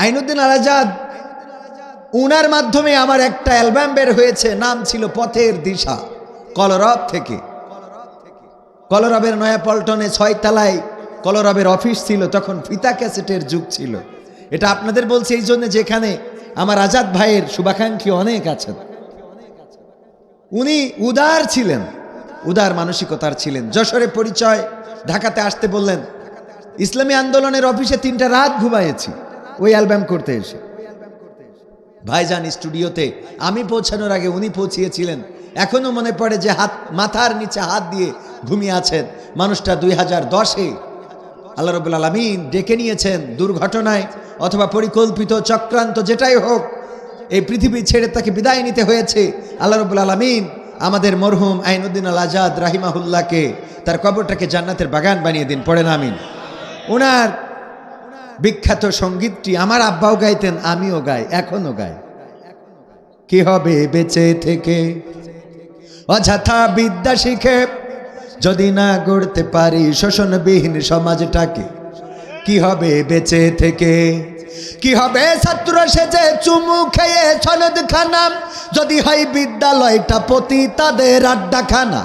আইনুদ্দিন আল আজাদ, উনার মাধ্যমে আমার একটা অ্যালবাম বের হয়েছে, নাম ছিল পথের দিশা। কলরব থেকে, কলরবের নয়াপল্টনে 6 তলায় কলরবের অফিস ছিল, তখন ফিতা ক্যাসেটের যুগ ছিল। এটা আপনাদের বলছি এই জন্য, যেখানে আমার আজাদ ভাইয়ের শুভাকাঙ্ক্ষী অনেক আছেন। উনি উদার ছিলেন, উদার মানসিকতার ছিলেন। যশোরে পরিচয়, ঢাকাতে আসতে বললেন। ইসলামী আন্দোলনের অফিসে 3টা রাত ঘুমাইয়েছি ওই অ্যালবাম করতে এসে। ভাইজান স্টুডিওতে আমি পৌঁছানোর আগে উনি পৌঁছিয়েছিলেন। এখনো মনে পড়ে যে মাথার নিচে হাত দিয়ে ঘুমিয়ে আছেন মানুষটা। 2010-এ আল্লাহ রাব্বুল আলামিন ডেকে নিয়েছেন দুর্ঘটনায় অথবা পরিকল্পিত চক্রান্ত যেটাই হোক, এই পৃথিবী ছেড়ে তাকে বিদায় নিতে হয়েছে। আল্লাহ রাব্বুল আলামিন আমাদের মরহুম আইনুদ্দিন আল আজাদ রাহিমাহুল্লাহকে, তার কবরটাকে জান্নাতের বাগান বানিয়ে দিন, পড়েন আমিন। ওনার বিখ্যাত সঙ্গীতটি আমার আব্বাও গাইতেন, আমিও গাই, এখনো গাই। কি হবে বেঁচে থেকে অযথা বিদ্যা শিখে, যদি না গড়তে পারি শোষণবিহীন সমাজটাকে। কি হবে বেঁচে থেকে, কি হবে ছাত্র সেজে চুমু খেয়ে সনদ খানা, যদি হয় বিদ্যালয়টা পতিতাদের আড্ডাখানা।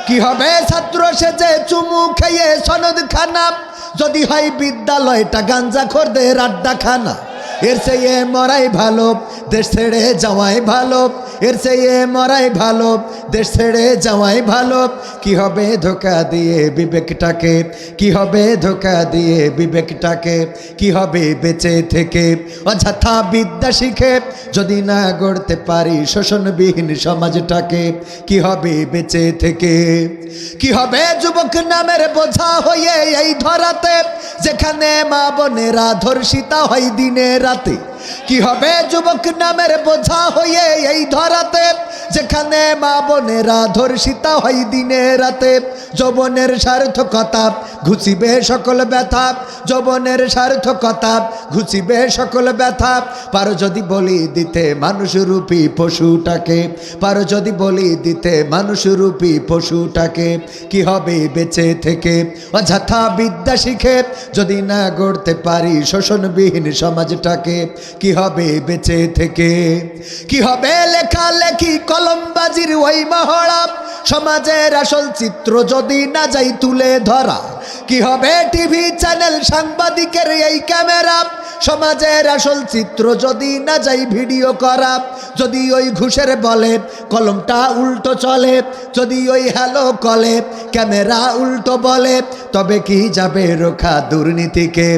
কি হবে ছাত্র সেজে চুমু খেয়ে সনদ খানা, যদি হয় বিদ্যালয়টা গাঞ্জাখোরদের আড্ডাখানা। এর চেয়ে মরাই ভালো, দেশ ছেড়ে যাওয়াই ভালো। এর চেয়ে মরাই ভালো, দেশ ছেড়ে যাওয়াই ভালো। কি হবে ধোকা দিয়ে বিবেকটাকে, কি হবে ধোকা দিয়ে বিবেকটাকে। কি হবে বেঁচে থেকে অযথা বিদ্যা শিখে, যদি না গড়তে পারি শোষণবিহীন সমাজটাকে। কি হবে বেঁচে থেকে, কি হবে যুবক নামের বোঝা হয়ে এই ধরাতে, যেখানে মা বোনেরা ধর্ষিতা হয় দিনে রাতে। কি হবে যুবক নামের বোঝা হয়ে এই ধরাতে, যেখানে মা বোনেরা ধর্ষিতা হয় দিনে রাতে। যৌবনের সার্থকতা ঘুচিবে সকল ব্যথা, যৌবনের সার্থকতা ঘুচিবে সকল ব্যথা। পারো যদি বলি দিতে মানুষরূপী পশুটাকে, পারো যদি বলি দিতে মানুষরূপী পশুটাকে। কি হবে বেঁচে থেকে অযথা বিদ্যা শিখে, যদি না গড়তে পারি শোষণবিহীন সমাজটাকে। কি হবে বেঁচে থেকে, কি হবে লেখালেখি কলমবাজির ওই মহড়া, সমাজের আসল চিত্র যদি না যাই তুলে ধরা। কি হবে টিভি চ্যানেল সাংবাদিকের এই ক্যামেরা, সমাজের আসল চিত্র যদি না যাই ভিডিও করা। যদি ওই ঘুষের বলে কলমটা উল্টো চলে, যদি ওই হ্যালো কলে ক্যামেরা উল্টো বলে, তবে কি যাবে রোখা দুর্নীতিকে।